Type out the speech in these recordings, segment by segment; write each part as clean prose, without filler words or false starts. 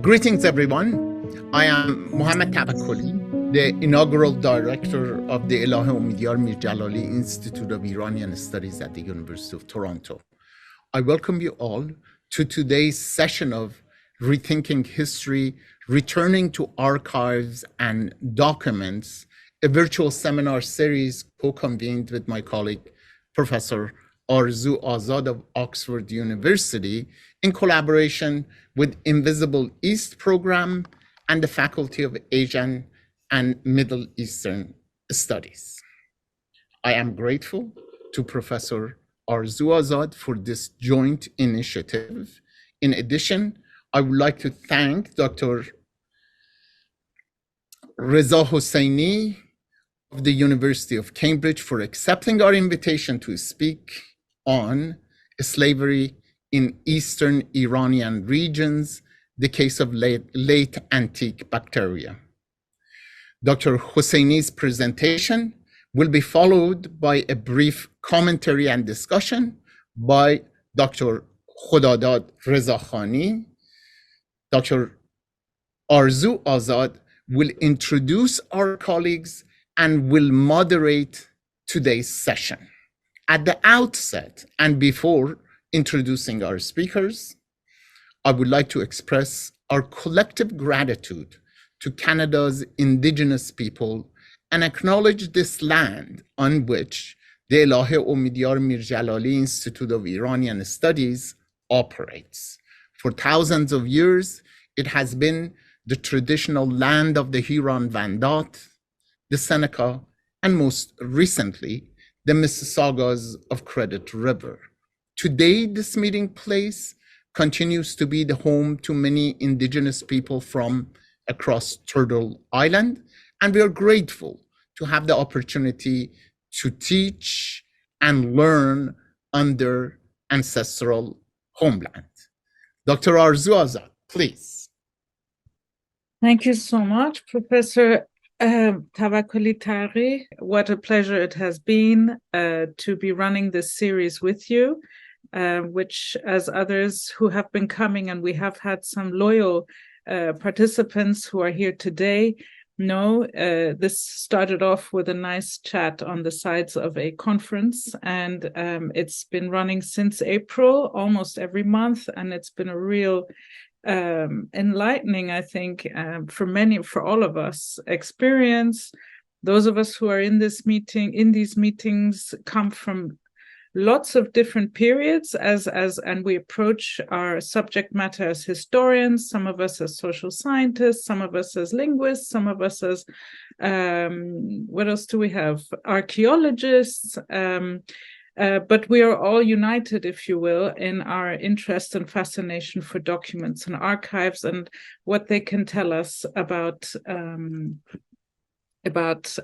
Greetings, everyone. I am Mohammad Tabakkoli, the inaugural director of the Elahé Omidyar Mir-Djalali Institute of Iranian Studies at the University of Toronto. I welcome you all to today's session of Rethinking History, Returning to Archives and Documents, a virtual seminar series co-convened with my colleague, Professor Arzu Azad of Oxford University, in collaboration with Invisible East Program and the Faculty of Asian and Middle Eastern Studies. I am grateful to Professor Arzu Azad for this joint initiative. In addition, I would like to thank Dr. Reza Huseini of the University of Cambridge for accepting our invitation to speak on slavery in Eastern Iranian regions, the case of late antique Bactria. Dr. Huseini's presentation will be followed by a brief commentary and discussion by Dr. Khodadad Reza Khani. Dr. Arzu Azad will introduce our colleagues and will moderate today's session. At the outset and before introducing our speakers, I would like to express our collective gratitude to Canada's Indigenous people and acknowledge this land on which the Elahé Omidyar Mir-Djalali Institute of Iranian Studies operates. For thousands of years, it has been the traditional land of the Huron-Wendat, the Seneca, and most recently, the Mississaugas of Credit River. Today, this meeting place continues to be the home to many Indigenous people from across Turtle Island, and we are grateful to have the opportunity to teach and learn on their ancestral homeland. Dr. Arzu Azad, please. Thank you so much, Professor Tabakkoli Taghi. What a pleasure it has been to be running this series with you, which, as others who have been coming, and we have had some loyal participants who are here today, know, this started off with a nice chat on the sides of a conference, and it's been running since April, almost every month, and it's been a real enlightening, I think, for all of us experience. Those of us who are in these meetings come from lots of different periods and we approach our subject matter as historians, some of us as social scientists, some of us as linguists, some of us as what else do we have? Archaeologists. But we are all united, if you will, in our interest and fascination for documents and archives and what they can tell us about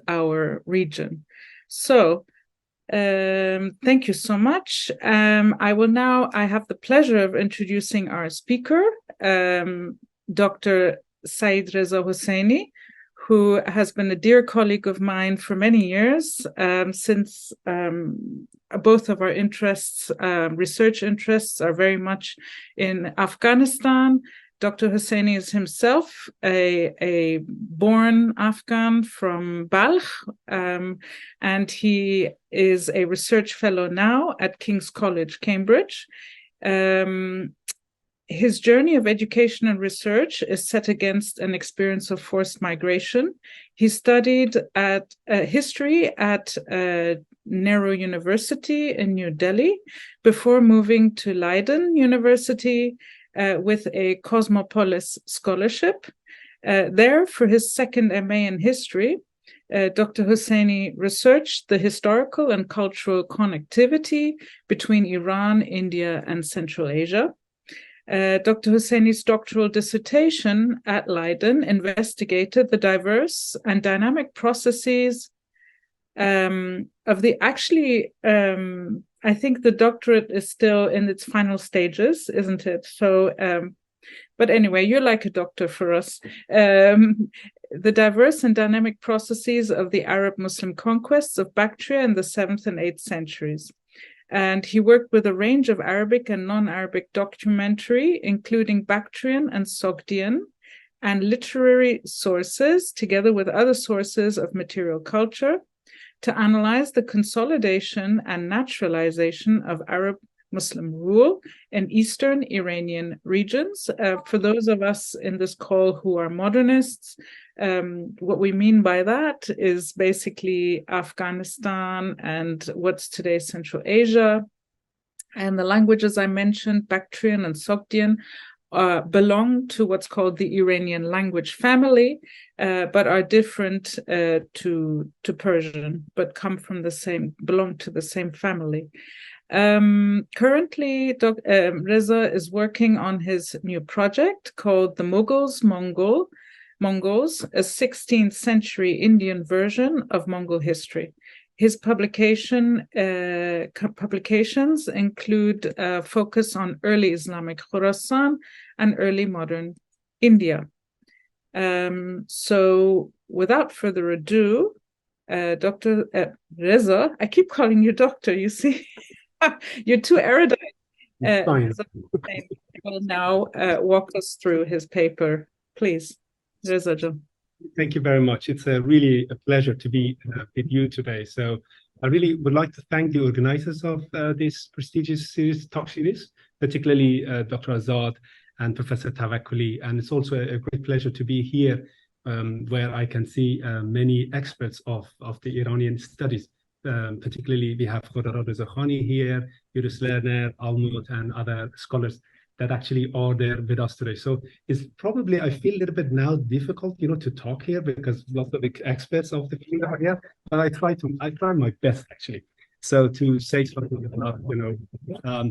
our region. So, thank you so much. I have the pleasure of introducing our speaker, Dr. Saeed Reza Huseini, who has been a dear colleague of mine for many years, since both of our research interests are very much in Afghanistan. Dr. Huseini is himself a born Afghan from Balkh, and he is a research fellow now at King's College, Cambridge. His journey of education and research is set against an experience of forced migration. He studied history at Nehru University in New Delhi before moving to Leiden University with a Cosmopolis scholarship. There, for his second MA in history, Dr. Huseini researched the historical and cultural connectivity between Iran, India, and Central Asia. Dr. Huseini's doctoral dissertation at Leiden investigated the diverse and dynamic processes of the I think the doctorate is still in its final stages, isn't it? So, but anyway, you're like a doctor for us. The diverse and dynamic processes of the Arab-Muslim conquests of Bactria in the 7th and 8th centuries. And he worked with a range of Arabic and non-Arabic documentary, including Bactrian and Sogdian, and literary sources, together with other sources of material culture, to analyze the consolidation and naturalization of Arab Muslim rule in Eastern Iranian regions. For those of us in this call who are modernists, what we mean by that is basically Afghanistan and what's today Central Asia. And the languages I mentioned, Bactrian and Sogdian, belong to what's called the Iranian language family, but are different to Persian, but belong to the same family. Currently, Reza is working on his new project called The Mongols, a 16th century Indian version of Mongol history. His publications include a focus on early Islamic Khorasan and early modern India. So without further ado, Dr. Reza, I keep calling you doctor, you see, you're too erudite. Reza will now walk us through his paper. Please, Reza Jan. Thank you very much. It's really a pleasure to be with you today. So I really would like to thank the organizers of this prestigious talk series, particularly Dr. Azad and Professor Tawakkoli. And it's also a great pleasure to be here where I can see many experts of the Iranian studies. Particularly, we have Reza Huseini here, Yunus Lerner, Almut, and other scholars that actually are there with us today. So it's probably, I feel a little bit now difficult, to talk here because lots of the experts of the field are here, but I try my best actually. So to say something about,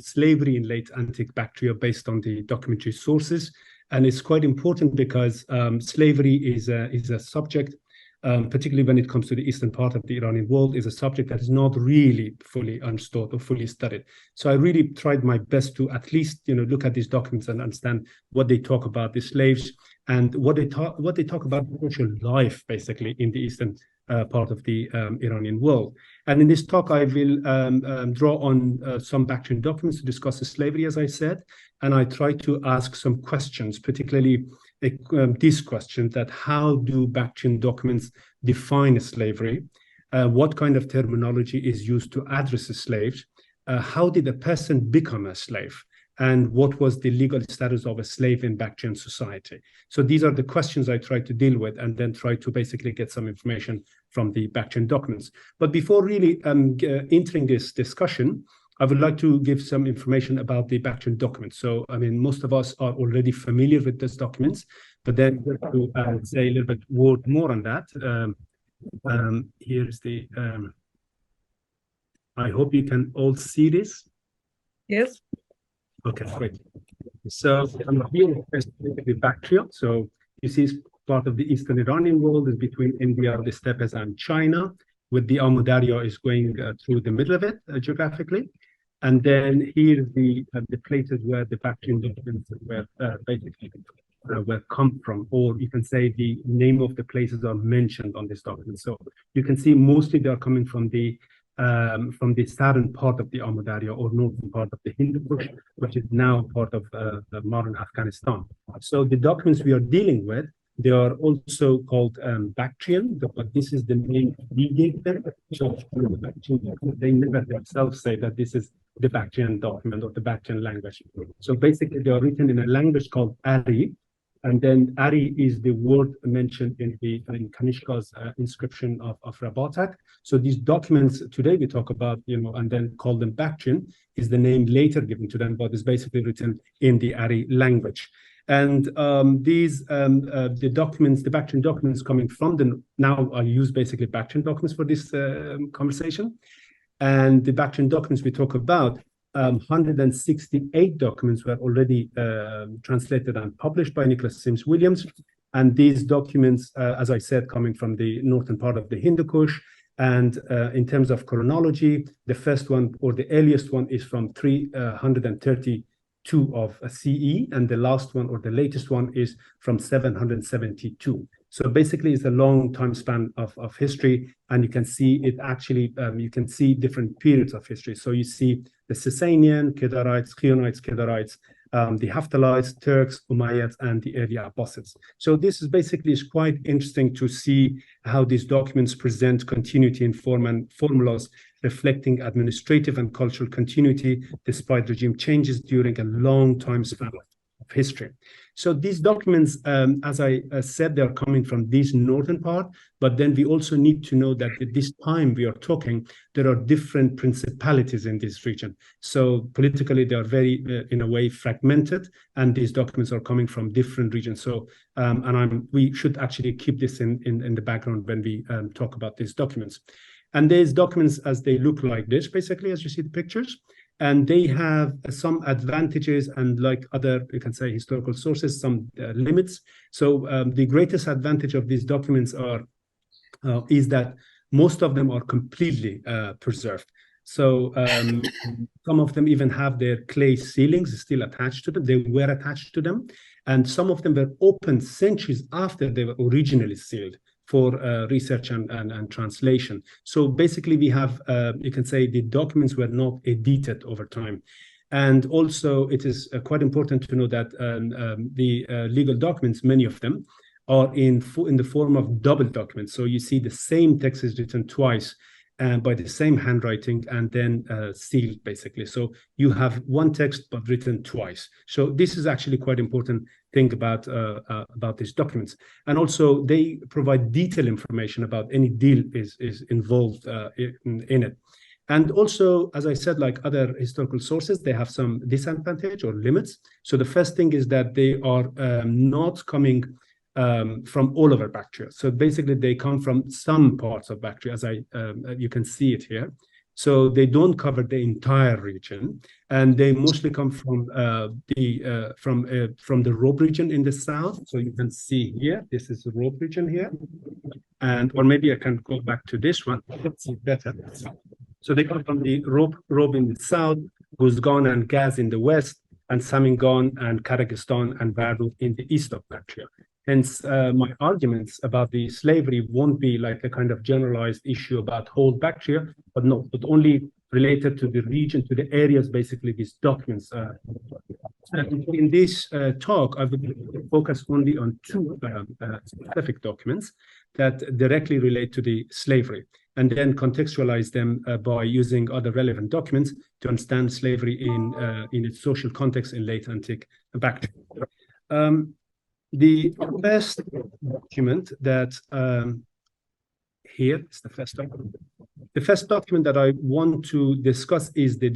slavery in late antique Bactria based on the documentary sources. And it's quite important because slavery is a subject, particularly when it comes to the eastern part of the Iranian world, is a subject that is not really fully understood or fully studied. So I really tried my best to at least, look at these documents and understand what they talk about the slaves and what they talk about social life, basically, in the eastern part of the Iranian world. And in this talk, I will draw on some Bactrian documents to discuss the slavery, as I said, and I try to ask some questions, particularly this question that how do Bactrian documents define slavery? What kind of terminology is used to address the slaves? How did a person become a slave? And what was the legal status of a slave in Bactrian society? So these are the questions I try to deal with and then try to basically get some information from the Bactrian documents. But before really entering this discussion, I would like to give some information about the Bactrian documents. So, I mean, most of us are already familiar with these documents, but then to say a little bit more on that. Here's the, I hope you can all see this. Yes. Okay, great. So I'm here with Bactria. So you see it's part of the Eastern Iranian world is between India, the steppes, and China, with the Omidyar is going through the middle of it geographically. And then here's the places where the Bactrian documents were basically where come from, or you can say the name of the places are mentioned on this document. So you can see mostly they are coming from the southern part of the Omidyar or northern part of the Hindukush, which is now part of the modern Afghanistan. So the documents we are dealing with, they are also called Bactrian, but this is the name we gave them. So they never themselves say that this is the Bactrian document or the Bactrian language. So basically, they are written in a language called Ari, and then Ari is the word mentioned in Kanishka's inscription of Rabatak. So these documents today we talk about, and then call them Bactrian, is the name later given to them, but is basically written in the Ari language. And the documents, the Bactrian documents coming from now I'll use basically Bactrian documents for this conversation. And the Bactrian documents we talk about, 168 documents were already translated and published by Nicholas Sims Williams. And these documents, as I said, coming from the northern part of the Hindukush. And in terms of chronology, the first one or the earliest one is from 332 of CE, and the last one or the latest one is from 772. So basically, it's a long time span of history, and you can see it actually, you can see different periods of history. So you see the Sasanian, Kedarites, Khionites, Kedarites, the Haftalites, Turks, Umayyads, and the early Abbasids. So this is basically quite interesting to see how these documents present continuity in form and formulas reflecting administrative and cultural continuity despite regime changes during a long time span of history. So these documents, as I said, they're coming from this northern part, but then we also need to know that at this time we are talking, there are different principalities in this region. So politically, they are very, in a way, fragmented, and these documents are coming from different regions. So, we should actually keep this in the background when we talk about these documents. And these documents, as they look like this, basically, as you see the pictures, and they have some advantages and, like other, you can say, historical sources, some limits. So the greatest advantage of these documents is that most of them are completely preserved. So some of them even have their clay ceilings still attached to them. They were attached to them. And some of them were opened centuries after they were originally sealed for research and translation. So basically we have, you can say, the documents were not edited over time. And also it is quite important to know that the legal documents, many of them, are in the form of double documents. So you see the same text is written twice by the same handwriting and then sealed, basically. So you have one text but written twice. So this is actually quite important thing about these documents. And also they provide detailed information about any deal is involved in it. And also, as I said, like other historical sources, they have some disadvantage or limits. So the first thing is that they are not coming from all over Bactria. So basically they come from some parts of Bactria, as you can see it here. So they don't cover the entire region, and they mostly come from the Robe region in the south. So you can see here, this is the Robe region here, or maybe I can go back to this one. Let's see better. So they come from the Robe in the south, Guzgan and Gaz in the west, and Samingan and Karagistan and Vardu in the east of Bactria. Hence, my arguments about the slavery won't be like a kind of generalized issue about whole Bactria, but only related to the region, to the areas, basically, these documents. In this talk, I will focus only on two specific documents that directly relate to the slavery, and then contextualize them by using other relevant documents to understand slavery in its social context in late antique Bactria. The first document that here is the first document. The first document that I want to discuss is a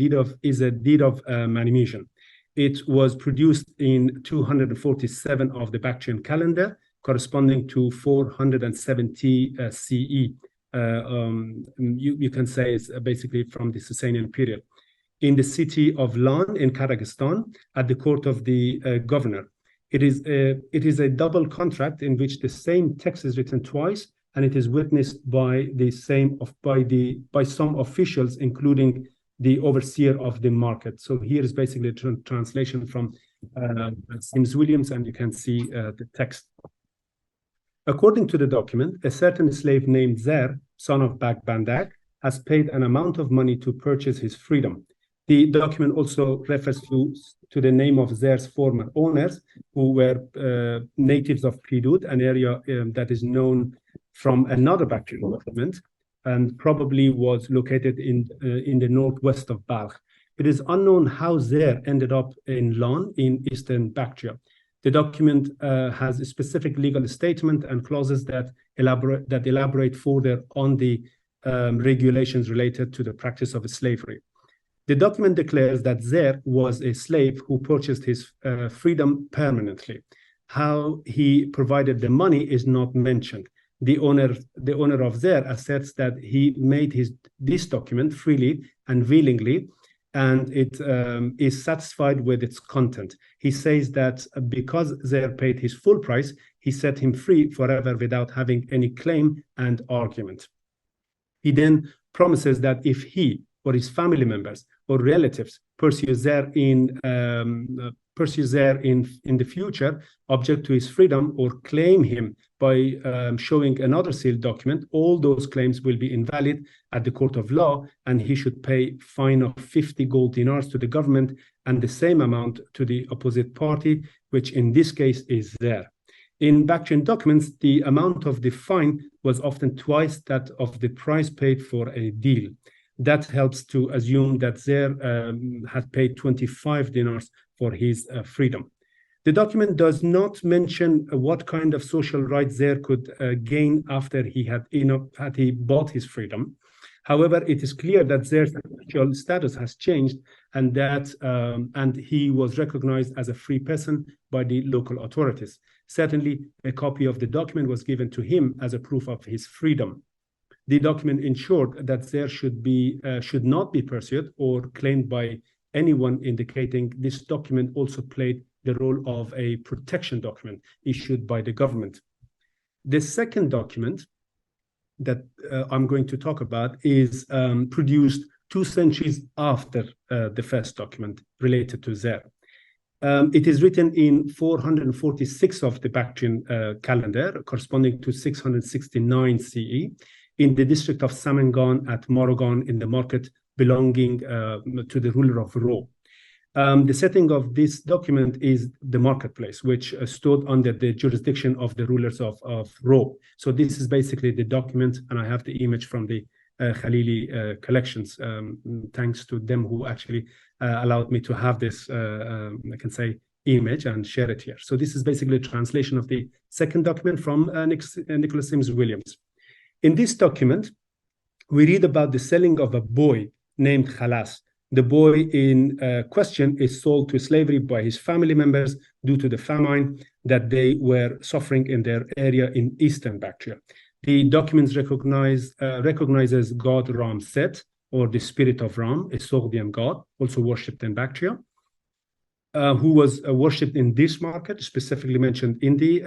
deed of manumission. It was produced in 247 of the Bactrian calendar, corresponding to 470 CE. You can say it's basically from the Huseinian period. In the city of Lan in Karagistan, at the court of the governor. It is a double contract in which the same text is written twice, and it is witnessed by some officials, including the overseer of the market. So here is basically a translation from Sims Williams, and you can see the text. According to the document, a certain slave named Zer, son of Bagbandak, has paid an amount of money to purchase his freedom. The document also refers to the name of Zer's former owners, who were natives of Pidud, an area that is known from another Bactrian document, and probably was located in the northwest of Balkh. It is unknown how Zer ended up in Lan in eastern Bactria. The document has a specific legal statement and clauses that elaborate further on the regulations related to the practice of slavery. The document declares that Zer was a slave who purchased his freedom permanently. How he provided the money is not mentioned. The owner of Zer asserts that he made this document freely and willingly, and it is satisfied with its content. He says that because Zer paid his full price, he set him free forever without having any claim and argument. He then promises that if he or his family members or relatives pursues there in the future, object to his freedom, or claim him by showing another sealed document, all those claims will be invalid at the court of law, and he should pay fine of 50 gold dinars to the government and the same amount to the opposite party, which in this case is there. In Bactrian documents, the amount of the fine was often twice that of the price paid for a deal. That helps to assume that Zer had paid 25 dinars for his freedom. The document does not mention what kind of social rights Zer could gain after he had bought his freedom. However, it is clear that Zer's actual status has changed, and that and he was recognized as a free person by the local authorities. Certainly, a copy of the document was given to him as a proof of his freedom. The document ensured that Zer should not be pursued or claimed by anyone, indicating this document also played the role of a protection document issued by the government. The second document that I'm going to talk about is produced 2 centuries after the first document related to Zer. It is written in 446 of the Bactrian calendar, corresponding to 669 CE, in the district of Samangan at Morogan in the market belonging to the ruler of Ro. The setting of this document is the marketplace, which stood under the jurisdiction of the rulers of Ro. So this is basically the document, and I have the image from the Khalili collections, thanks to them who actually allowed me to have this, I can say, image and share it here. So this is basically a translation of the second document from Nicholas Sims Williams. In this document, we read about the selling of a boy named Khalas. The boy in question is sold to slavery by his family members due to the famine that they were suffering in their area in eastern Bactria. The documents recognizes God Ram Set, or the spirit of Ram, a Sogdian god, also worshipped in Bactria, who was worshipped in this market, specifically mentioned in the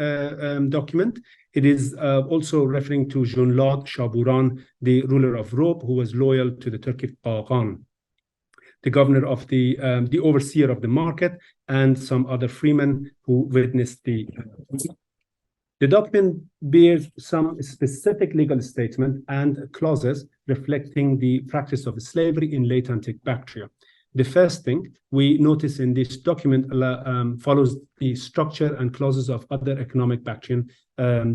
document. It is also referring to Junlad Shaburan, the ruler of Rob, who was loyal to the Turkic Qaghan, the governor of the overseer of the market, and some other freemen who witnessed the document bears some specific legal statement and clauses reflecting the practice of slavery in late antique Bactria. The first thing we notice in this document follows the structure and clauses of other economic Bactrian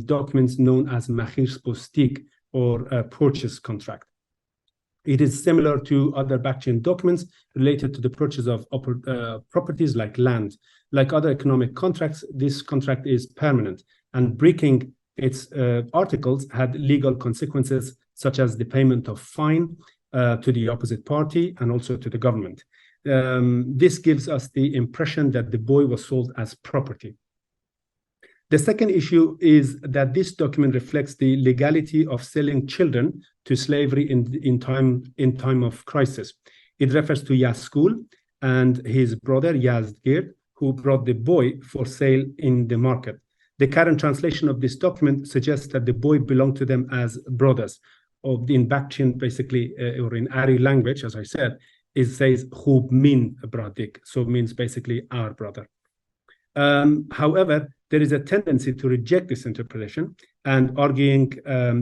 documents known as Mahir Postik, or purchase contract. It is similar to other Bactrian documents related to the purchase of properties like land. Like other economic contracts, this contract is permanent, and breaking its articles had legal consequences, such as the payment of fine to the opposite party and also to the government. This gives us the impression that the boy was sold as property. The second issue is that this document reflects the legality of selling children to slavery in time of crisis. It refers to Yaskul and his brother Yazdgird, who brought the boy for sale in the market. The current translation of this document suggests that the boy belonged to them as brothers. In Bactrian, basically, or in Ari language, as I said, it says "Khub min bradik," so it means basically our brother. However, there is a tendency to reject this interpretation and arguing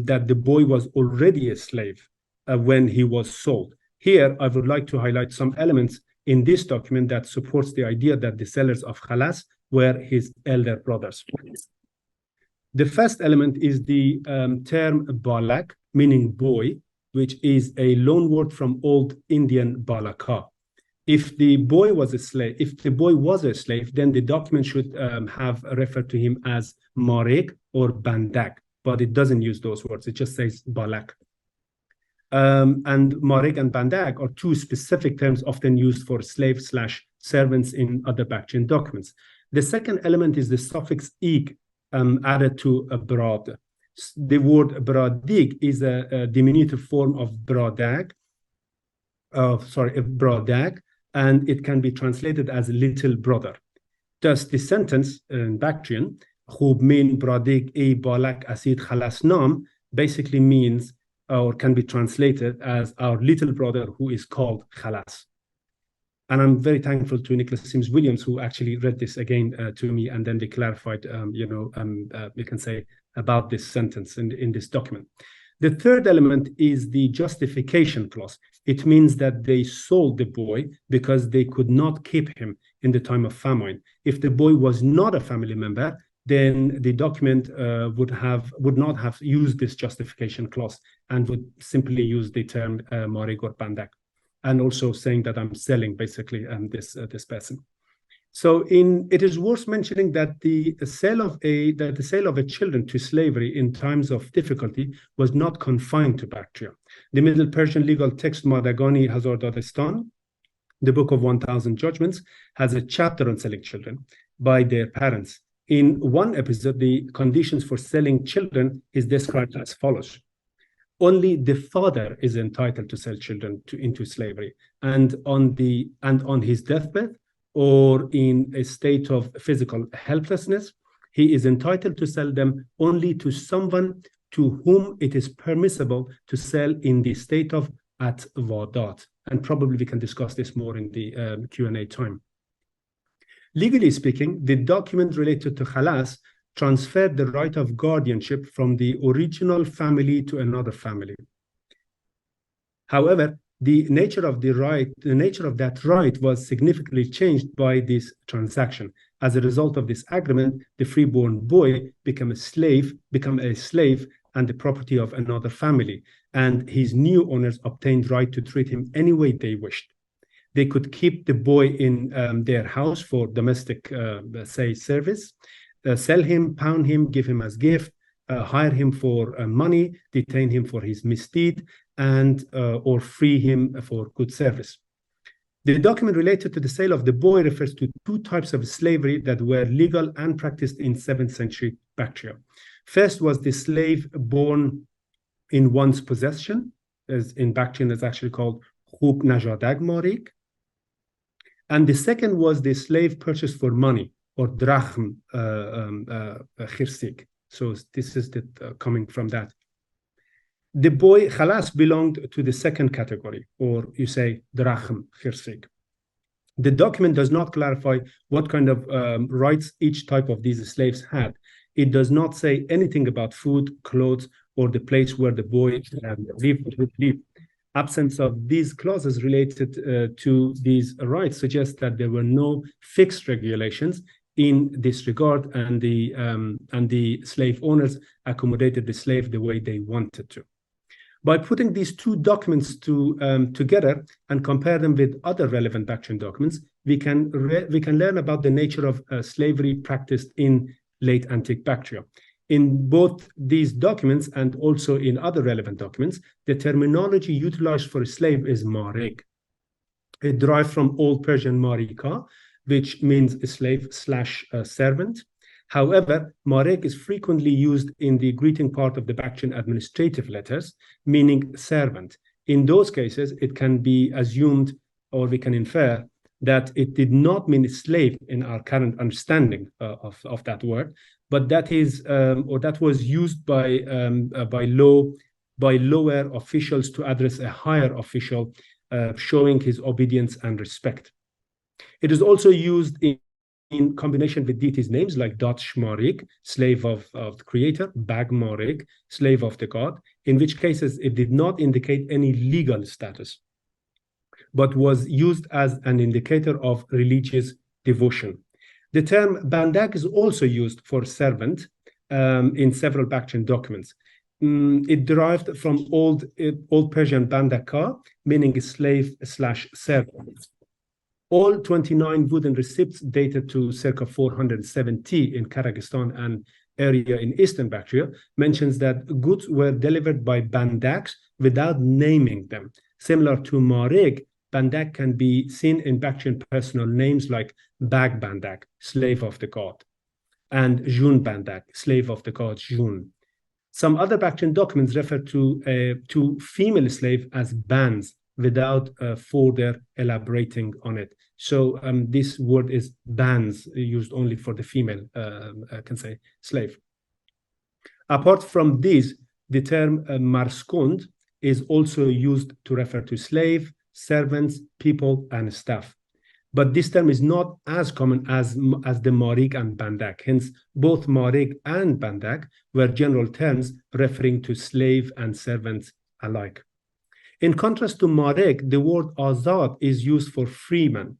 that the boy was already a slave when he was sold. Here, I would like to highlight some elements in this document that supports the idea that the sellers of Khalas were his elder brothers. The first element is the term balak, meaning boy, which is a loan word from Old Indian balaka. If the boy was a slave, then the document should have referred to him as Marek or Bandak, but it doesn't use those words. It just says Balak. And Marek and Bandak are two specific terms often used for slave/servants in other Bactrian documents. The second element is the suffix ig added to a brad. The word bradig is a diminutive form of bradag, and it can be translated as little brother. Thus, the sentence in Bactrian, "Khub min bradig e balak asid khalas nam," basically means, or can be translated as our little brother who is called Khalas. And I'm very thankful to Nicholas Sims Williams, who actually read this again to me, and then they clarified, we can say, about this sentence in this document. The third element is the justification clause. It means that they sold the boy because they could not keep him in the time of famine. If the boy was not a family member, then the document would not have used this justification clause and would simply use the term Marig or Bandak, and also saying that I'm selling basically this person. So it is worth mentioning that the sale of a children to slavery in times of difficulty was not confined to Bactria. The Middle Persian legal text Madagani Hazardadistan, the Book of 1000 Judgments, has a chapter on selling children by their parents. In one episode, the conditions for selling children is described as follows. Only the father is entitled to sell children into slavery, and on his deathbed, or in a state of physical helplessness, he is entitled to sell them only to someone to whom it is permissible to sell in the state of at-wadat. And probably we can discuss this more in the Q&A time. Legally speaking, the document related to khalas transferred the right of guardianship from the original family to another family. However, the nature of that right was significantly changed by this transaction. As a result of this agreement, the freeborn boy became a slave and the property of another family, and his new owners obtained right to treat him any way they wished. They could keep the boy in their house for domestic, service, sell him, pound him, give him as gift, hire him for money, detain him for his misdeed, and or free him for good service. The document related to the sale of the boy refers to two types of slavery that were legal and practiced in 7th century Bactria. First was the slave born in one's possession, as in Bactrian is actually called Khub Najadag Marik. And the second was the slave purchased for money, or drachm khirsik. So this is coming from that. The boy khalas belonged to the second category, or you say drachm khirsik. The document does not clarify what kind of rights each type of these slaves had. It does not say anything about food, clothes, or the place where the boy lived. Absence of these clauses related to these rights suggests that there were no fixed regulations in this regard, and the slave owners accommodated the slave the way they wanted to. By putting these two documents together and compare them with other relevant Bactrian documents, we can learn about the nature of slavery practiced in late antique Bactria. In both these documents and also in other relevant documents, the terminology utilized for a slave is marig. It derived from Old Persian marika, which means a slave / servant. However, marig is frequently used in the greeting part of the Bactrian administrative letters, meaning servant. In those cases, it can be assumed, or we can infer, that it did not mean slave in our current understanding of that word, but that is or that was used by lower officials to address a higher official, showing his obedience and respect. It is also used in combination with deities' names like Dat Shmarik, slave of the creator, Bag Marik, slave of the god, in which cases it did not indicate any legal status, but was used as an indicator of religious devotion. The term bandak is also used for servant in several Bactrian documents. It derived from Old Persian bandaka, meaning a slave / servant. All 29 wooden receipts dated to circa 470 in Kyrgyzstan and area in eastern Bactria mentions that goods were delivered by bandaks without naming them. Similar to marig, bandak can be seen in Bactrian personal names like Bag Bandak, slave of the god, and Jun Bandak, slave of the god Jun. Some other Bactrian documents refer to female slave as bans without further elaborating on it. So this word is bans, used only for the female, can say, slave. Apart from these, the term marskund is also used to refer to slave, servants, people, and staff. But this term is not as common as the marig and bandak. Hence, both marig and bandak were general terms referring to slave and servants alike. In contrast to marig, the word azad is used for freeman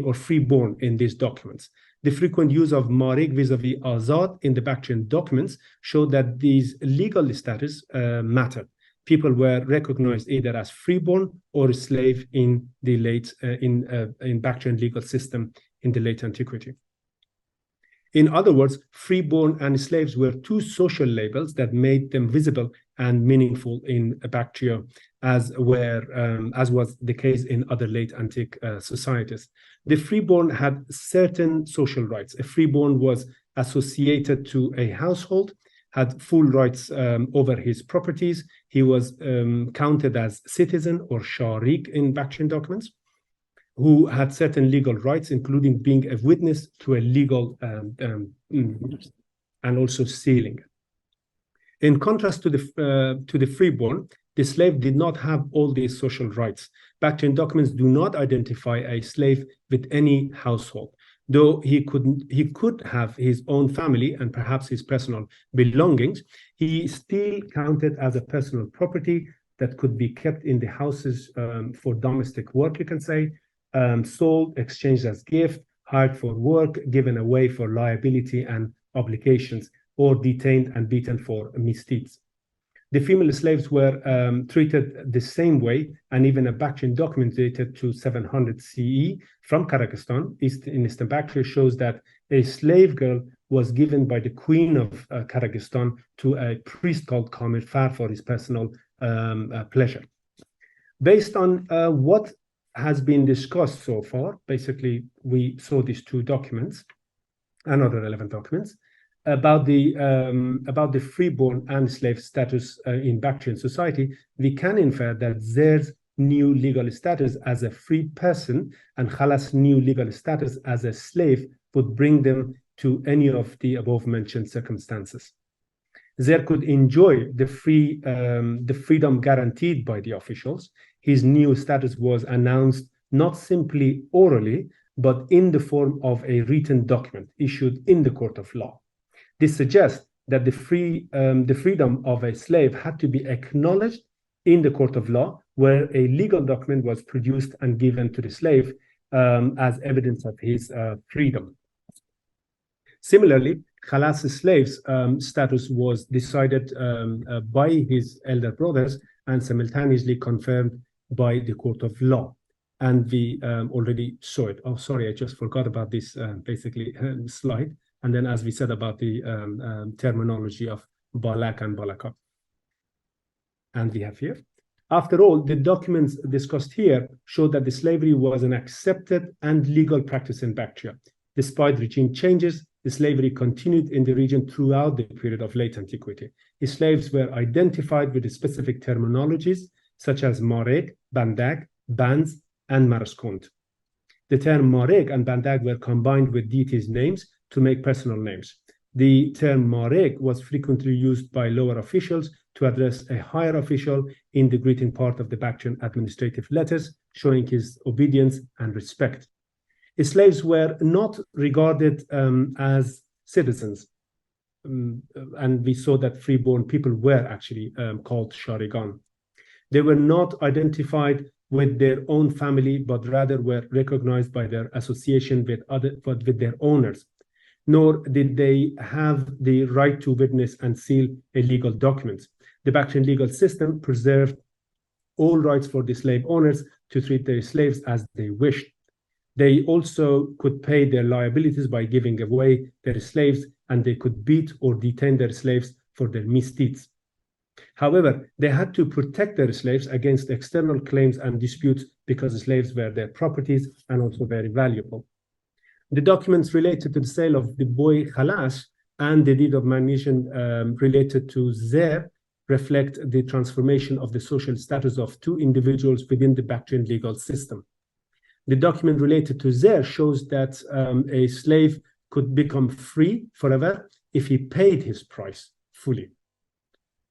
or freeborn in these documents. The frequent use of marig vis-a-vis azad in the Bactrian documents show that these legal status mattered. People were recognized either as freeborn or slave in the late in Bactrian legal system in the late antiquity. In other words, freeborn and slaves were two social labels that made them visible and meaningful in Bactria, as was the case in other late antique societies. The freeborn had certain social rights. A freeborn was associated to a household, had full rights over his properties. He was counted as citizen or sharik in Bactrian documents, who had certain legal rights, including being a witness to a legal and also sealing. In contrast to the freeborn, the slave did not have all these social rights. Bactrian documents do not identify a slave with any household. Though he could have his own family and perhaps his personal belongings, he still counted as a personal property that could be kept in the houses for domestic work, you can say, sold, exchanged as gift, hired for work, given away for liability and obligations, or detained and beaten for misdeeds. The female slaves were treated the same way, and even a Bactrian document dated to 700 CE from Kyrgyzstan in Eastern Bactria shows that a slave girl was given by the queen of Kyrgyzstan to a priest called Kamirfar for his personal pleasure. Based on what has been discussed so far, basically we saw these two documents and other relevant documents about the freeborn and slave status in Bactrian society. We can infer that Zer's new legal status as a free person and Khalas' new legal status as a slave would bring them to any of the above-mentioned circumstances. Zer could enjoy the freedom guaranteed by the officials. His new status was announced not simply orally, but in the form of a written document issued in the court of law. This suggests that the freedom of a slave had to be acknowledged in the court of law, where a legal document was produced and given to the slave as evidence of his freedom. Similarly, Khalas' slave's status was decided by his elder brothers and simultaneously confirmed by the court of law. And we already saw it. Oh, sorry, I just forgot about this slide. And then, as we said about the terminology of balak and balaka. And we have here. After all, the documents discussed here show that the slavery was an accepted and legal practice in Bactria. Despite regime changes, the slavery continued in the region throughout the period of late antiquity. The slaves were identified with specific terminologies such as mareg, bandag, bands, and maraskund. The term mareg and bandag were combined with deities' names to make personal names. The term mareg was frequently used by lower officials to address a higher official in the greeting part of the Bactrian administrative letters, showing his obedience and respect. Slaves were not regarded as citizens, and we saw that freeborn people were actually called sharigan. They were not identified with their own family, but rather were recognized by their association with their owners. Nor did they have the right to witness and seal a legal document. The Bactrian legal system preserved all rights for the slave owners to treat their slaves as they wished. They also could pay their liabilities by giving away their slaves, and they could beat or detain their slaves for their misdeeds. However, they had to protect their slaves against external claims and disputes because the slaves were their properties and also very valuable. The documents related to the sale of the boy Khalas and the deed of manumission related to Zer reflect the transformation of the social status of two individuals within the Bactrian legal system. The document related to Zer shows that a slave could become free forever if he paid his price fully.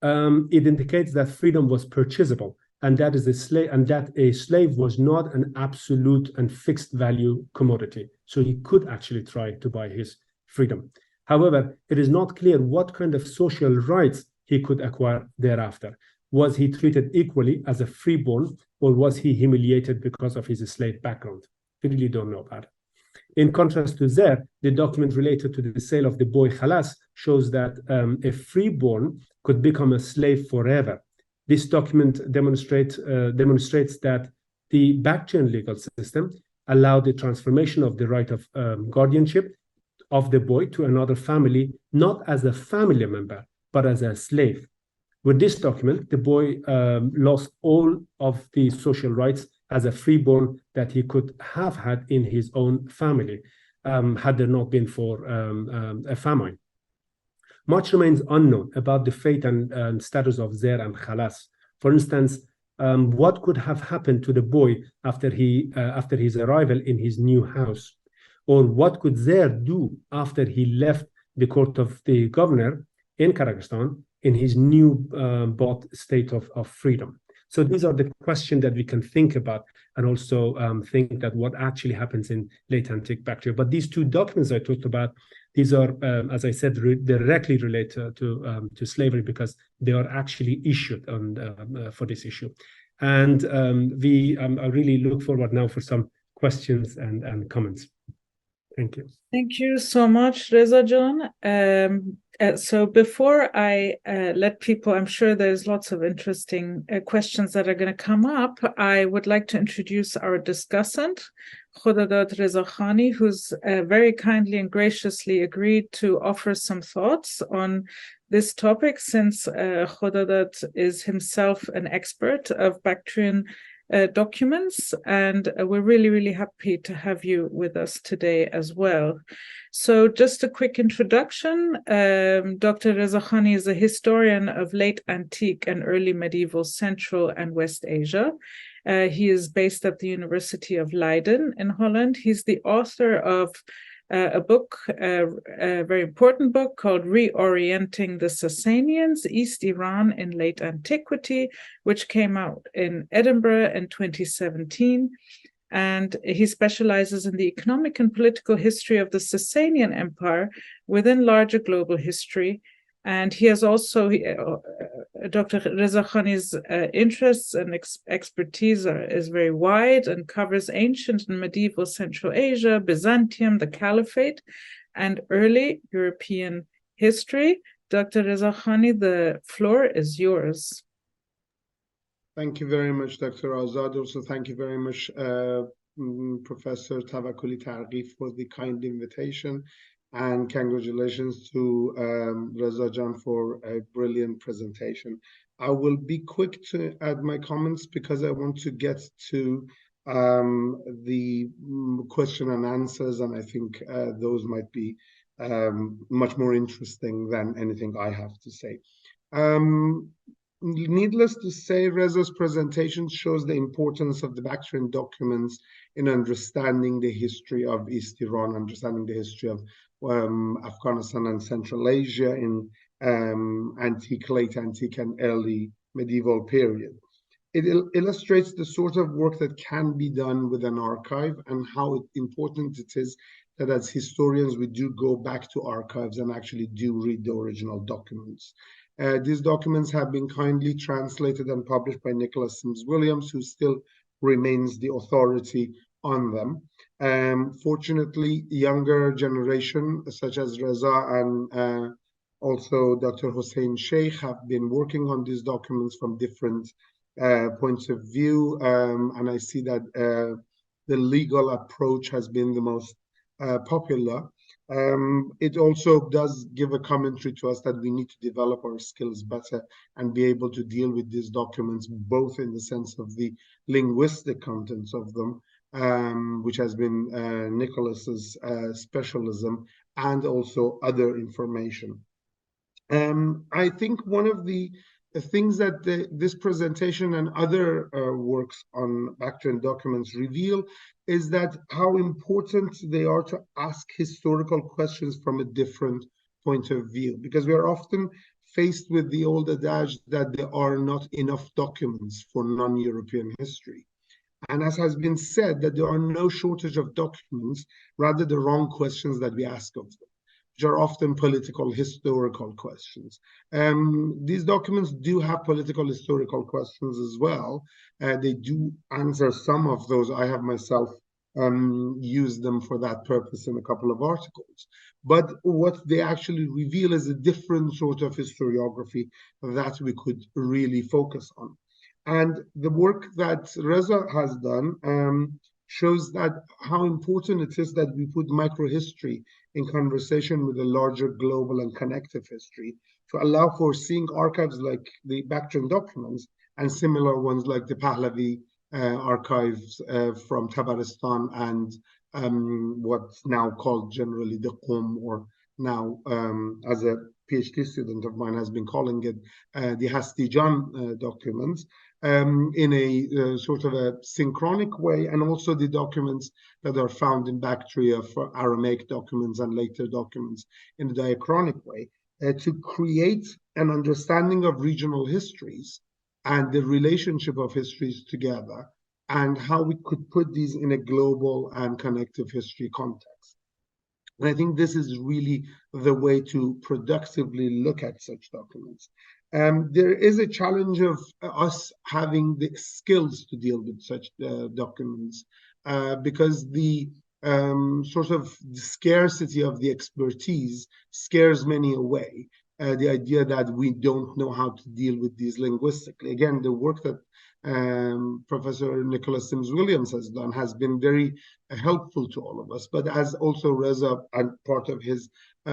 It indicates that freedom was purchasable and that is a slave, and that a slave was not an absolute and fixed value commodity. So he could actually try to buy his freedom. However, it is not clear what kind of social rights he could acquire thereafter. Was he treated equally as a freeborn, or was he humiliated because of his slave background? We really don't know about it. In contrast to Zer, the document related to the sale of the boy Khalas shows that a freeborn could become a slave forever. This document demonstrates that the Bactrian legal system allowed the transformation of the right of guardianship of the boy to another family, not as a family member, but as a slave. With this document, the boy lost all of the social rights as a freeborn that he could have had in his own family, had there not been for a famine. Much remains unknown about the fate and status of Zer and Khalas. For instance, what could have happened to the boy after his arrival in his new house? Or what could Zer do after he left the court of the governor in Kyrgyzstan in his new bought state of freedom? So these are the questions that we can think about, and also think that what actually happens in late antique Bactria. But these two documents I talked about, these are, as I said, directly related to slavery, because they are actually issued for this issue. And I really look forward now for some questions and comments. Thank you. Thank you so much, Reza John. So before I let people, I'm sure there's lots of interesting questions that are going to come up. I would like to introduce our discussant, Khodadad Reza Khani, who's very kindly and graciously agreed to offer some thoughts on this topic, since Khodadad is himself an expert of Bactrian documents, and we're really, really happy to have you with us today as well. So just a quick introduction. Dr. Reza Khani is a historian of late antique and early medieval Central and West Asia. He is based at the University of Leiden in Holland. He's the author of a book, a very important book called Reorienting the Sasanians, East Iran in Late Antiquity, which came out in Edinburgh in 2017. And he specializes in the economic and political history of the Sasanian Empire within larger global history. And he has also, Dr. Reza Khani's interests and expertise is very wide and covers ancient and medieval Central Asia, Byzantium, the Caliphate, and early European history. Dr. Reza Khani, the floor is yours. Thank you very much, Dr. Azad. Also, thank you very much, Professor Tawakkoli Targhi, for the kind invitation. And congratulations to Reza Jan for a brilliant presentation. I will be quick to add my comments because I want to get to the question and answers, and I think those might be much more interesting than anything I have to say. Needless to say, Reza's presentation shows the importance of the Bactrian documents in understanding the history of East Iran, understanding the history of Afghanistan and Central Asia in antique, late antique, and early medieval period. It illustrates the sort of work that can be done with an archive and how important it is that as historians we do go back to archives and actually do read the original documents. These documents have been kindly translated and published by Nicholas Sims Williams, who still remains the authority on them. Fortunately, younger generation such as Reza and also Dr. Hussein Sheikh have been working on these documents from different points of view, and I see that the legal approach has been the most popular. It also does give a commentary to us that we need to develop our skills better and be able to deal with these documents, both in the sense of the linguistic contents of them, which has been Nicholas's specialism, and also other information. I think one of the things that this presentation and other works on Bactrian documents reveal is that how important they are to ask historical questions from a different point of view, because we are often faced with the old adage that there are not enough documents for non-European history. And as has been said, that there are no shortage of documents, rather the wrong questions that we ask of them, which are often political, historical questions. These documents do have political, historical questions as well. They do answer some of those. I have myself used them for that purpose in a couple of articles. But what they actually reveal is a different sort of historiography that we could really focus on. And the work that Reza has done shows that how important it is that we put microhistory in conversation with a larger global and connective history to allow for seeing archives like the Bactrian documents and similar ones like the Pahlavi archives from Tabaristan and what's now called generally the Qom, or now as a PhD student of mine has been calling it the Hastijan documents, in a sort of a synchronic way, and also the documents that are found in Bactria for Aramaic documents and later documents in a diachronic way, to create an understanding of regional histories and the relationship of histories together, and how we could put these in a global and connective history context. And I think this is really the way to productively look at such documents. There is a challenge of us having the skills to deal with such documents because the sort of the scarcity of the expertise scares many away. The idea that we don't know how to deal with these linguistically. Again, the work that Professor Nicholas Sims-Williams has done has been very helpful to all of us. But as also Reza and part of his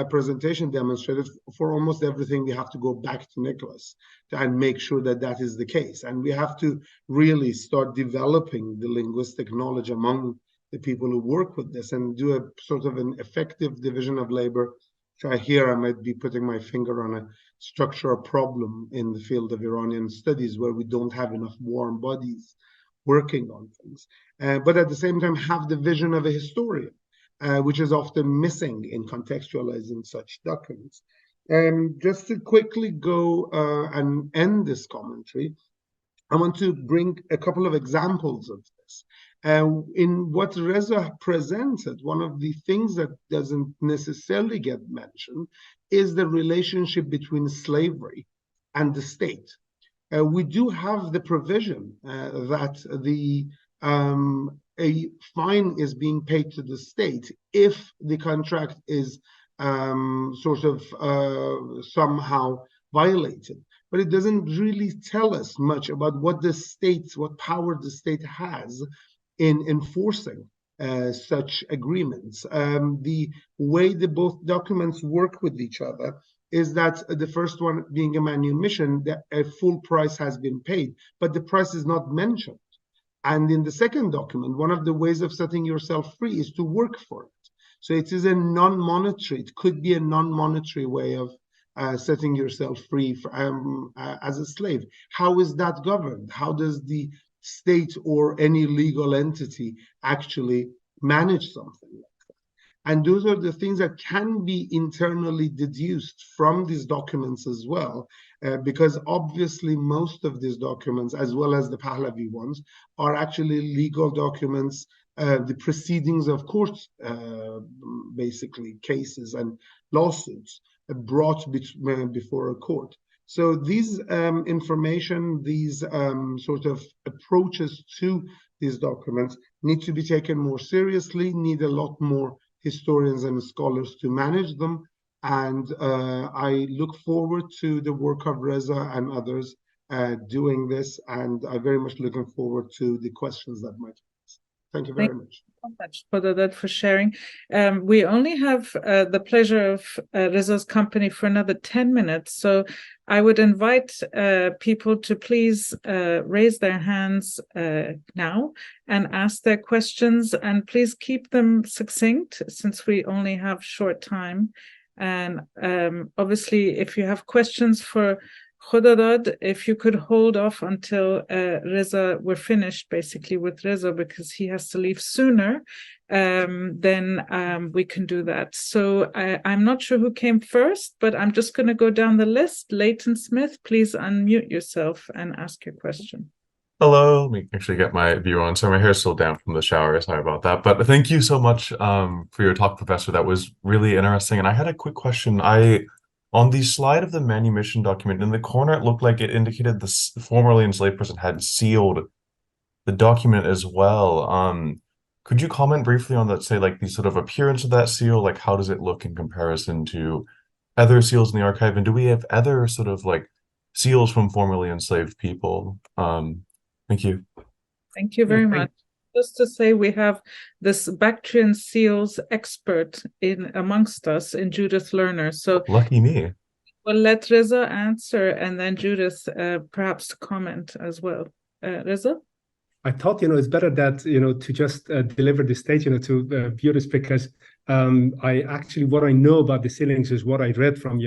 presentation demonstrated, for almost everything, we have to go back to Nicholas and make sure that that is the case. And we have to really start developing the linguistic knowledge among the people who work with this and do a sort of an effective division of labor. Here I might be putting my finger on a structural problem in the field of Iranian studies where we don't have enough warm bodies working on things. But at the same time have the vision of a historian, which is often missing in contextualizing such documents. Just to quickly go and end this commentary, I want to bring a couple of examples of this. In what Reza presented, one of the things that doesn't necessarily get mentioned is the relationship between slavery and the state. We do have the provision that a fine is being paid to the state if the contract is sort of somehow violated. But it doesn't really tell us much about what power the state has in enforcing such agreements. The way the both documents work with each other is that the first one being a manumission, that a full price has been paid, but the price is not mentioned. And in the second document, one of the ways of setting yourself free is to work for it. So it is a non-monetary, it could be a non-monetary way of setting yourself free as a slave. How is that governed? How does the state or any legal entity actually manage something like that? And those are the things that can be internally deduced from these documents as well, because obviously most of these documents, as well as the Pahlavi ones, are actually legal documents, the proceedings of courts, basically cases and lawsuits brought before a court. So these information, these sort of approaches to these documents need to be taken more seriously, need a lot more historians and scholars to manage them. And I look forward to the work of Reza and others doing this. And I'm very much looking forward to the questions that might arise. Thank you very much. For that, for sharing. We only have the pleasure of Reza's company for another 10 minutes. So I would invite people to please raise their hands now and ask their questions, and please keep them succinct since we only have short time. And obviously, if you have questions for Khodadad, if you could hold off until Reza, we're finished basically with Reza because he has to leave sooner, then we can do that. So I'm not sure who came first, but I'm just going to go down the list. Leighton Smith, please unmute yourself and ask your question. Hello, let me actually get my view on. So my hair's still down from the shower. Sorry about that. But thank you so much for your talk, Professor. That was really interesting. And I had a quick question. On the slide of the manumission document, in the corner, it looked like it indicated the formerly enslaved person had sealed the document as well. Could you comment briefly on that, say, like the sort of appearance of that seal? Like, how does it look in comparison to other seals in the archive? And do we have other sort of like seals from formerly enslaved people? Thank you. Thank you very much. Just to say, we have this Bactrian seals expert amongst us in Judith Lerner. So lucky me. We'll let Reza answer, and then Judith perhaps comment as well. Reza? I thought, it's better that, to just deliver the stage, to viewers, because I actually, what I know about the sealings is what I read from,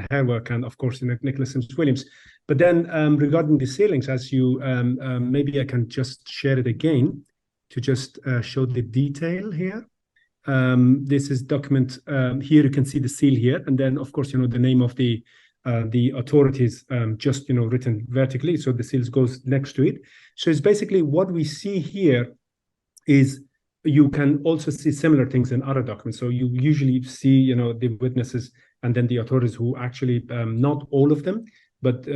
her work and, of course, Nicholas Sims Williams. But then regarding the sealings, as you, maybe I can just share it again to just show the detail here. This is document, here you can see the seal here. And then, of course, the name of the authorities just, written vertically. So the seals goes next to it. So it's basically what we see here is you can also see similar things in other documents. So you usually see, the witnesses and then the authorities who actually, not all of them, but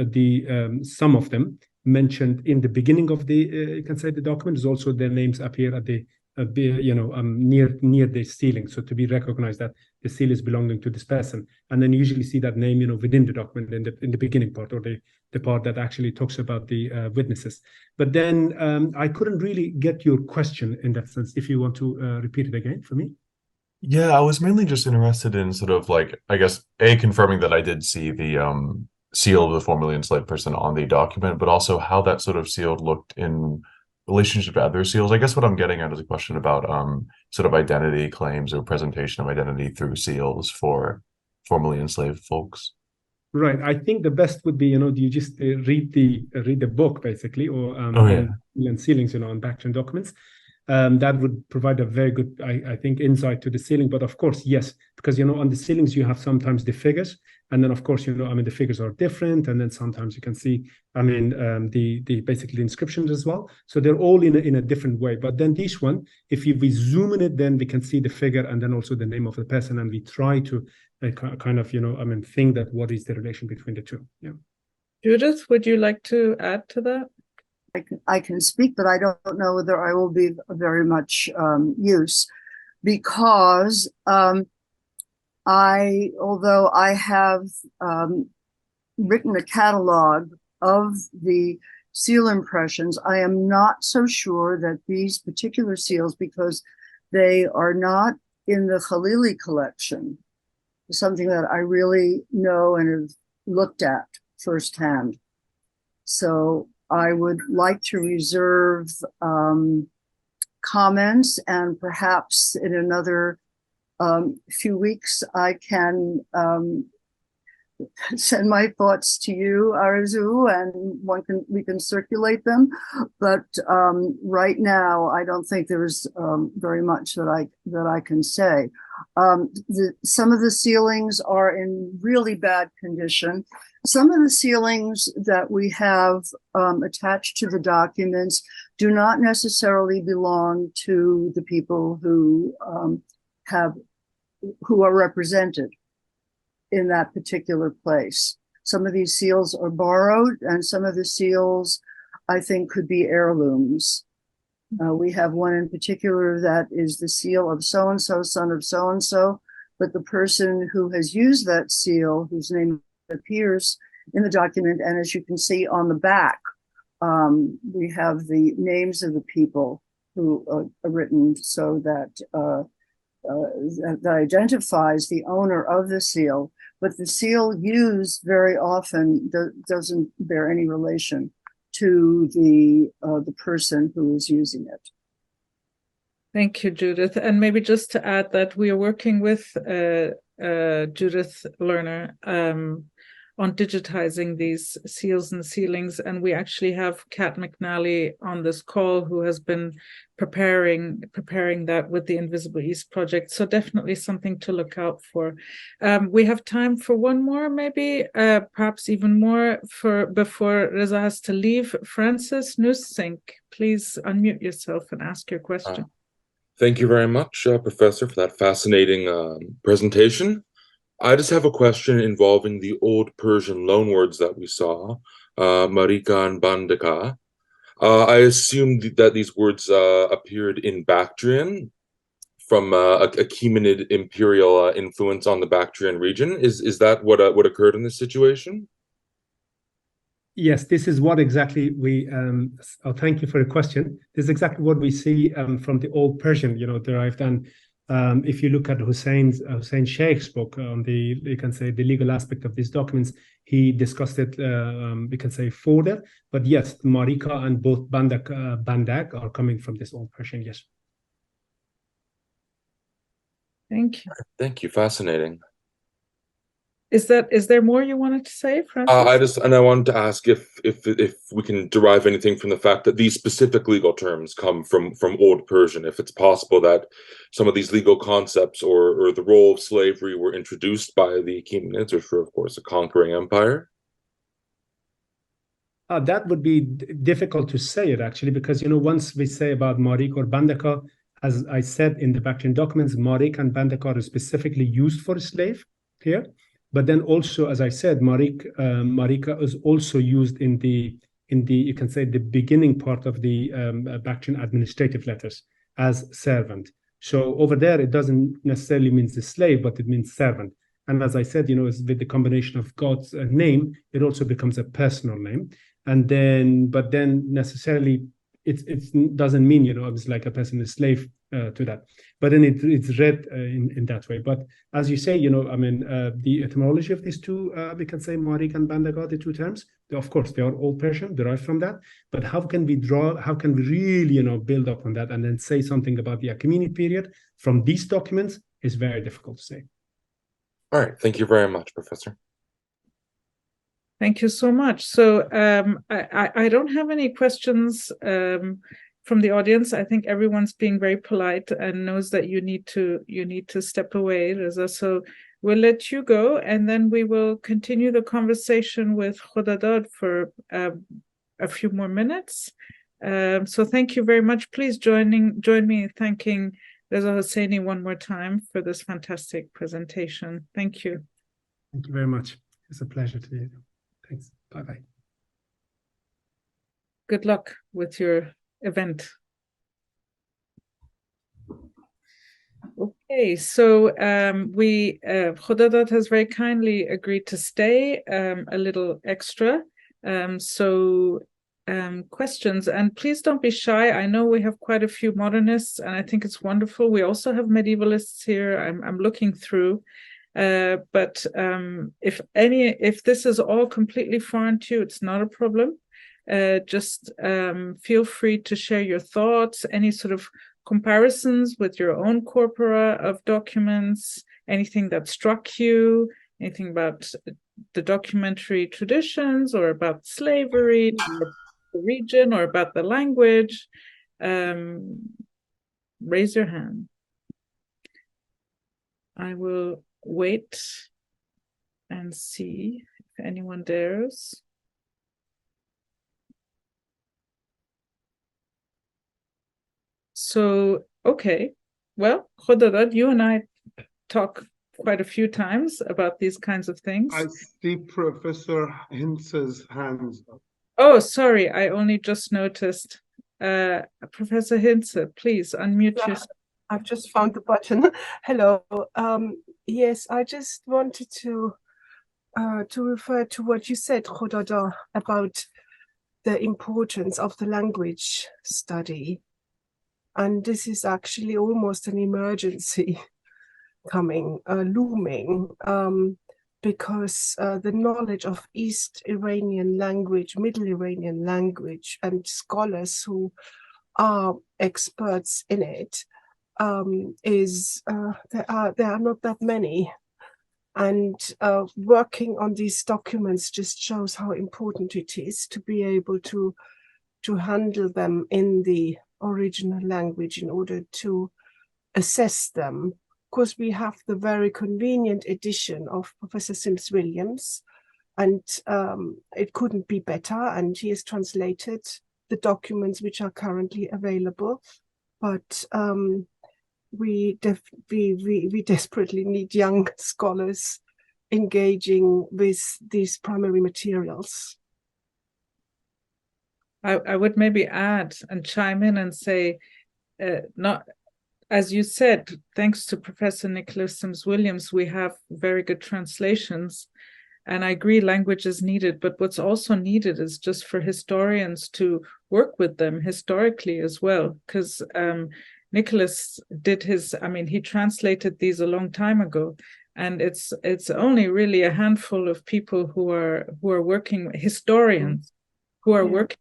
some of them mentioned in the beginning of the, you can say the document is also their names appear at the, near the sealing. So to be recognized that the seal is belonging to this person. And then you usually see that name, within the document in the beginning part, or the part that actually talks about the witnesses. But then I couldn't really get your question in that sense. If you want to repeat it again for me. Yeah, I was mainly just interested in sort of like, I guess, confirming that I did see the seal of the formerly enslaved person on the document, but also how that sort of seal looked in relationship to other seals. I guess what I'm getting at is a question about sort of identity claims or presentation of identity through seals for formerly enslaved folks. Right. I think the best would be, you just read the book basically, or and sealings, on Bactrian documents. That would provide a very good, I think, insight to the sealing. But of course, yes, because on the sealings you have sometimes the figures, and then of course the figures are different, and then sometimes you can see the basically the inscriptions as well. So they're all in a different way. But then this one, if we zoom in it, then we can see the figure and then also the name of the person, and we try to kind of think that what is the relation between the two. Yeah. Judith, would you like to add to that? I can speak, but I don't know whether I will be very much use, because although I have written a catalog of the seal impressions, I am not so sure that these particular seals, because they are not in the Khalili collection, something that I really know and have looked at firsthand. So I would like to reserve comments, and perhaps in another few weeks I can send my thoughts to you, Arzu, and we can circulate them. But right now, I don't think there's very much that I can say. Some of the ceilings are in really bad condition. Some of the ceilings that we have attached to the documents do not necessarily belong to the people who are represented in that particular place. Some of these seals are borrowed, and some of the seals, I think, could be heirlooms. We have one in particular that is the seal of so-and-so, son of so-and-so, but the person who has used that seal, whose name appears in the document, and as you can see on the back, we have the names of the people who are written, so that that identifies the owner of the seal. But the seal used very often doesn't bear any relation to the person who is using it. Thank you, Judith. And maybe just to add that we are working with Judith Lerner digitizing these seals and sealings. And we actually have Kat McNally on this call, who has been preparing that with the Invisible East project. So definitely something to look out for. We have time for one more, maybe, perhaps even more before Reza has to leave. Francis Nussink, please unmute yourself and ask your question. Thank you very much, Professor, for that fascinating presentation. I just have a question involving the old Persian loanwords that we saw, Marika and Bandaka. I assume that these words appeared in Bactrian from a Achaemenid imperial influence on the Bactrian region. Is that what occurred in this situation? Yes, this is what exactly we. Thank you for the question. This is exactly what we see from the old Persian, derived. And if you look at Hussein Sheikh's book on you can say the legal aspect of these documents, he discussed it. We can say further. But yes, Marika and both Bandak are coming from this old Persian. Yes. Thank you. Thank you. Fascinating. Is there more you wanted to say, Francis? I wanted to ask if we can derive anything from the fact that these specific legal terms come from Old Persian. If it's possible that some of these legal concepts or the role of slavery were introduced by the Achaemenids, which were of course a conquering empire. That would be difficult to say it actually, because once we say about Marik or Bandaka, as I said in the Bactrian documents, Marik and Bandaka are specifically used for a slave here. But then also, as I said, Marika is also used in the you can say the beginning part of the Bactrian administrative letters as servant. So over there, it doesn't necessarily mean the slave, but it means servant. And as I said, with the combination of God's name, it also becomes a personal name. And then, but then necessarily, it doesn't mean it's like a person is slave to that, but then it's read in that way. But as you say, the etymology of these two, we can say Marik and Bandaka, the two terms, of course they are Old Persian, derived from that. But how can we really build up on that and then say something about the Achaemenid period from these documents is very difficult to say. All right, thank you very much, Professor. Thank you so much. So I don't have any questions from the audience. I think everyone's being very polite and knows that you need to step away, Reza. So we'll let you go, and then we will continue the conversation with Khodadad for a few more minutes. So thank you very much. Please join me in thanking Reza Huseini one more time for this fantastic presentation. Thank you. Thank you very much. It's a pleasure to meet you. Thanks. Bye-bye. Good luck with your event. Okay, so Khodadad has very kindly agreed to stay a little extra. Questions, and please don't be shy. I know we have quite a few modernists, and I think it's wonderful. We also have medievalists here. I'm looking through. But if this is all completely foreign to you, it's not a problem. Just feel free to share your thoughts, any sort of comparisons with your own corpora of documents, anything that struck you, anything about the documentary traditions or about slavery, or the region, or about the language. Raise your hand. I will wait and see if anyone dares. So, okay. Well, Khodadad, you and I talk quite a few times about these kinds of things. I see Professor Hintz's hands up. Oh, sorry, I only just noticed. Professor Hintze, please unmute yourself. I've just found the button. Hello. Yes, I just wanted to refer to what you said, Khodadad, about the importance of the language study. And this is actually almost an emergency looming, because the knowledge of East Iranian language, Middle Iranian language, and scholars who are experts in it, there are not that many. And working on these documents just shows how important it is to be able to handle them in the original language in order to assess them. Of course, we have the very convenient edition of Professor Sims-Williams, and it couldn't be better. And he has translated the documents which are currently available. But we desperately need young scholars engaging with these primary materials. I would maybe add and chime in and say, not as you said, thanks to Professor Nicholas Sims-Williams, we have very good translations. And I agree, language is needed, but what's also needed is just for historians to work with them historically as well, because Nicholas did his, I mean, he translated these a long time ago, and it's only really a handful of people who are working, historians who are working,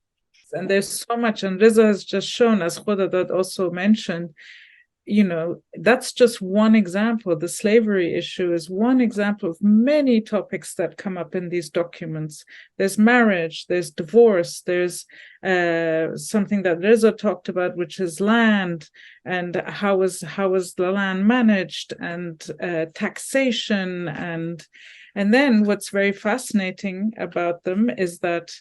and there's so much, and Reza has just shown, as Khodadad also mentioned, you know, that's just one example. The slavery issue is one example of many topics that come up in these documents. There's marriage, there's divorce, there's something that Reza talked about, which is land, and how was the land managed, and taxation, and then what's very fascinating about them is that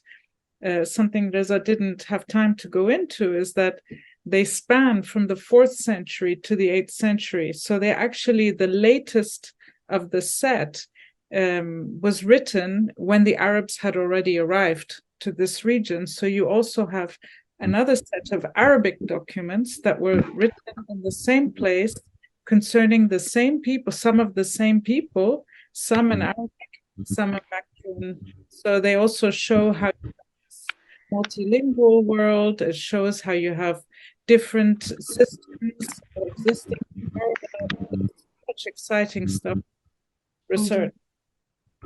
something Reza didn't have time to go into is that they span from the 4th century to the 8th century. So they actually, the latest of the set was written when the Arabs had already arrived to this region. So you also have another set of Arabic documents that were written in the same place concerning the same people, some of the same people, some in Arabic, some in Bactrian. So they also show how multilingual world. It shows how you have different systems existing. Such exciting stuff. Research.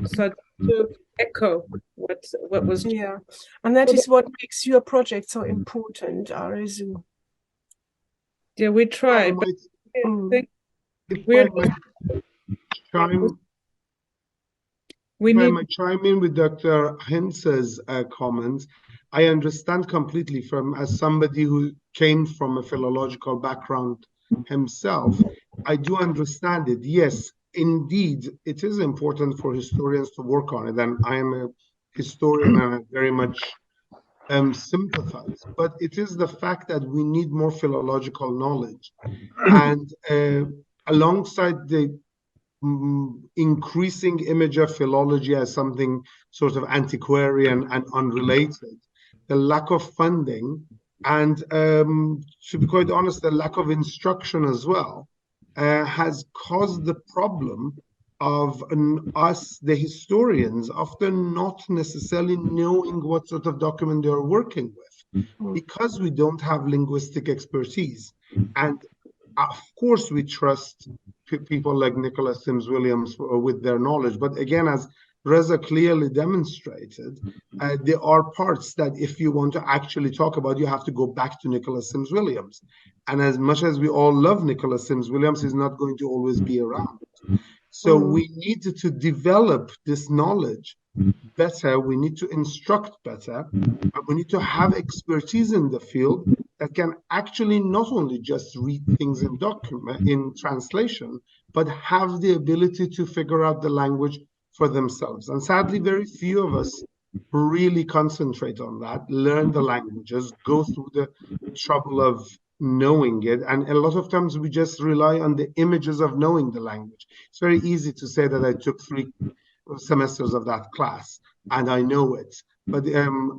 So to echo what was and that is what makes your project so important, Arezou. Yeah, we try. But I might chime in with Dr. Hintz's comments. I understand completely as somebody who came from a philological background himself. I do understand it. Yes, indeed, it is important for historians to work on it. And I am a historian and I very much sympathize. But it is the fact that we need more philological knowledge. And alongside the increasing image of philology as something sort of antiquarian and unrelated, the lack of funding, and to be quite honest, the lack of instruction as well, has caused the problem of us, the historians, often not necessarily knowing what sort of document they're working with, because we don't have linguistic expertise. And of course, we trust people like Nicholas Sims-Williams with their knowledge. But again, as Reza clearly demonstrated, there are parts that if you want to actually talk about, you have to go back to Nicholas Sims-Williams. And as much as we all love Nicholas Sims-Williams, he's not going to always be around. So we need to develop this knowledge better. We need to instruct better. And we need to have expertise in the field that can actually not only just read things in translation, but have the ability to figure out the language for themselves. And sadly, very few of us really concentrate on that, learn the languages, go through the trouble of knowing it. And a lot of times we just rely on the images of knowing the language. It's very easy to say that I took 3 semesters of that class and I know it. But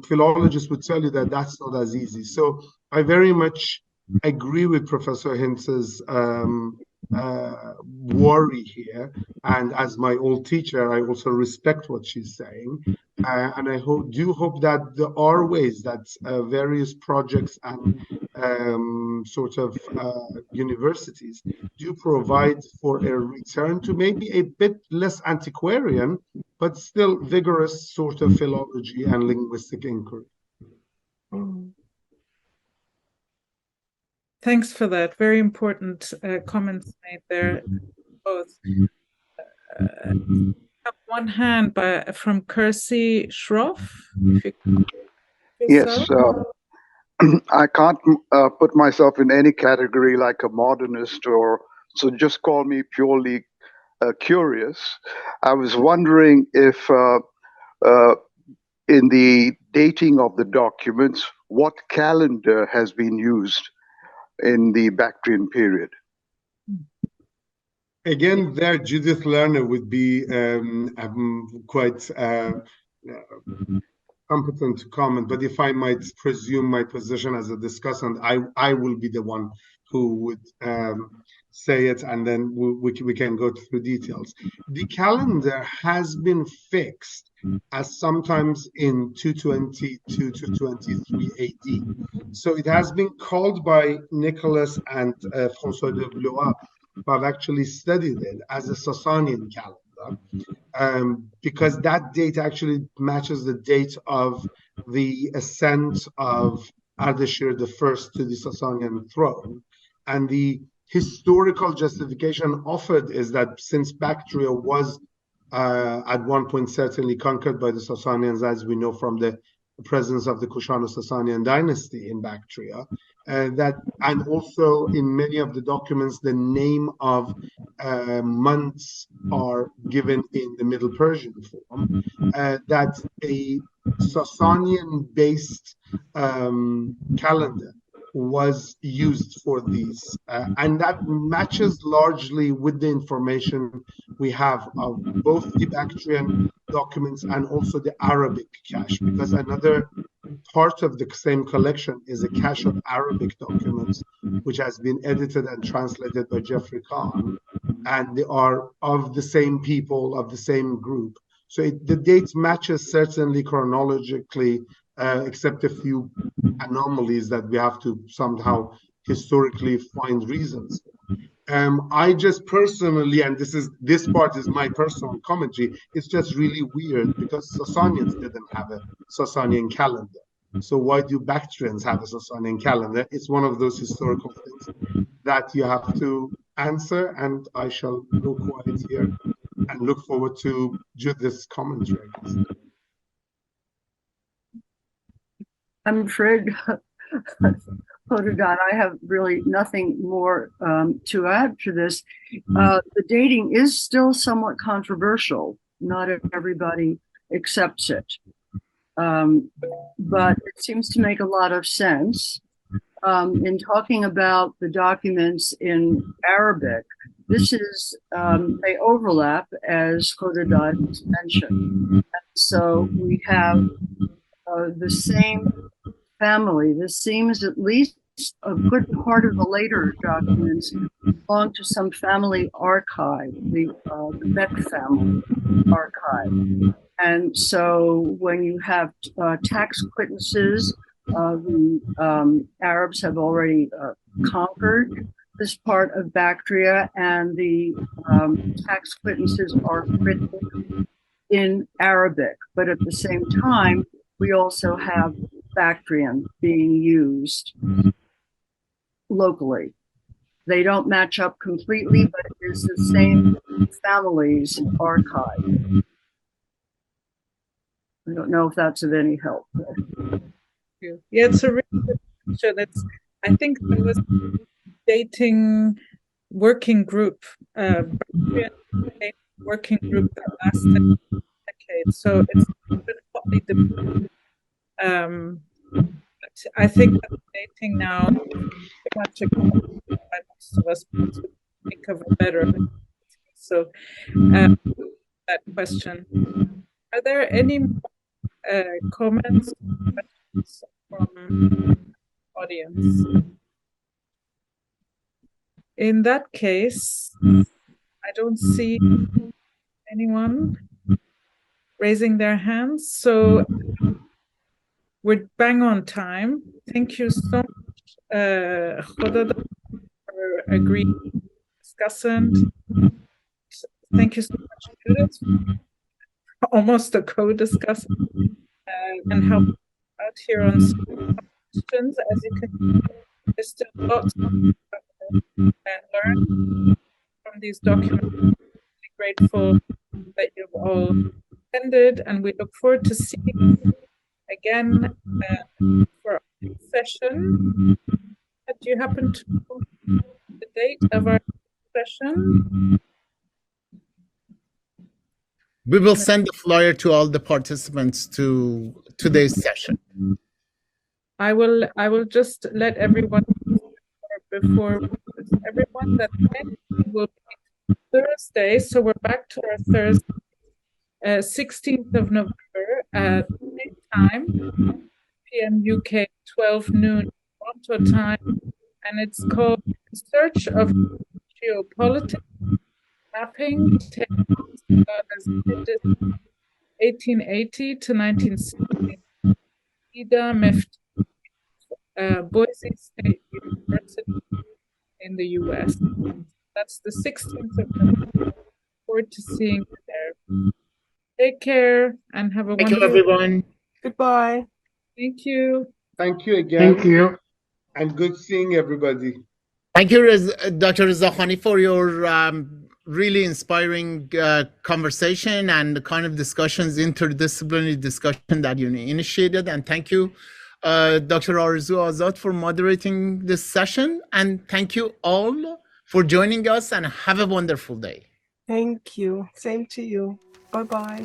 philologists would tell you that that's not as easy. So I very much agree with Professor Hintz's worry here. And as my old teacher, I also respect what she's saying. And I do hope that there are ways that various projects and universities do provide for a return to maybe a bit less antiquarian, but still vigorous sort of philology and linguistic inquiry. Thanks for that. Very important comments made there, both. have one hand from Kirsty Schroff. Yes, I can't put myself in any category like a modernist, or so just call me purely curious. I was wondering if in the dating of the documents, what calendar has been used in the Bactrian period? Again, there Judith Lerner would be quite competent to comment, but if I might presume my position as a discussant, I will be the one who would say it, and then we can go through details. The calendar has been fixed as sometimes in 220 to 223 AD. So it has been called by Nicholas and François de Blois, who have actually studied it, as a Sasanian calendar, because that date actually matches the date of the ascent of Ardashir I to the Sasanian throne. And the historical justification offered is that since Bactria was at one point certainly conquered by the Sasanians, as we know from the presence of the Kushano-Sasanian dynasty in Bactria, and also in many of the documents, the name of months are given in the Middle Persian form, that a Sasanian-based calendar was used for these, and that matches largely with the information we have of both the Bactrian documents and also the Arabic cache, because another part of the same collection is a cache of Arabic documents, which has been edited and translated by Jeffrey Kahn, and they are of the same people, of the same group. So the date matches certainly chronologically, except a few anomalies that we have to somehow historically find reasons. I just personally, and this part is my personal commentary, it's just really weird because Sasanians didn't have a Sasanian calendar. So why do Bactrians have a Sasanian calendar? It's one of those historical things that you have to answer, and I shall go quiet here and look forward to Judith's commentary. I'm afraid, Hodadad, I have really nothing more to add to this. The dating is still somewhat controversial. Not everybody accepts it. But it seems to make a lot of sense. In talking about the documents in Arabic, this is, they overlap, as Hodadad mentioned. And so we have the same family. This seems at least a good part of the later documents belong to some family archive, the Beck family archive. And so when you have tax quittances, the Arabs have already conquered this part of Bactria, and the tax quittances are written in Arabic. But at the same time, we also have Bactrian being used locally. They don't match up completely, but it is the same family's archive. I don't know if that's of any help. Yeah, it's a really good question. I think there was a dating working group, working group that lasted decades. So it's partly the but I think that dating now is much accepted by most of us to think of it better. So that question. Are there any comments from the audience? In that case, I don't see anyone raising their hands. So we're bang on time. Thank you so much, Khodada, for agreeing, discussing. Thank you so much, Judith, almost a co-discussant, and help out here on some questions. As you can see, there's still lots to learn from these documents. It's grateful that you've all attended, and we look forward to seeing you again for our next session. Do you happen to know the date of our session? We will send the flyer to all the participants to today's session. I will just let everyone before everyone that will be Thursday. So we're back to our Thursday, 16th of November at the same time, PM UK, 12 noon Toronto time, and it's called Search of Geopolitics, Mapping Tales as 1880 to 1960. Ida Meft, Boise State University in the US. That's the 16th of November. Look forward to seeing you there. Take care and have a wonderful. Thank you, everyone. Goodbye. Thank you. Thank you again. Thank you. And good seeing everybody. Thank you, Dr. Reza Huseini, for your really inspiring conversation and the kind of discussions, interdisciplinary discussion that you initiated. And thank you, Dr. Arzu Azad, for moderating this session. And thank you all for joining us, and have a wonderful day. Thank you. Same to you. Bye-bye.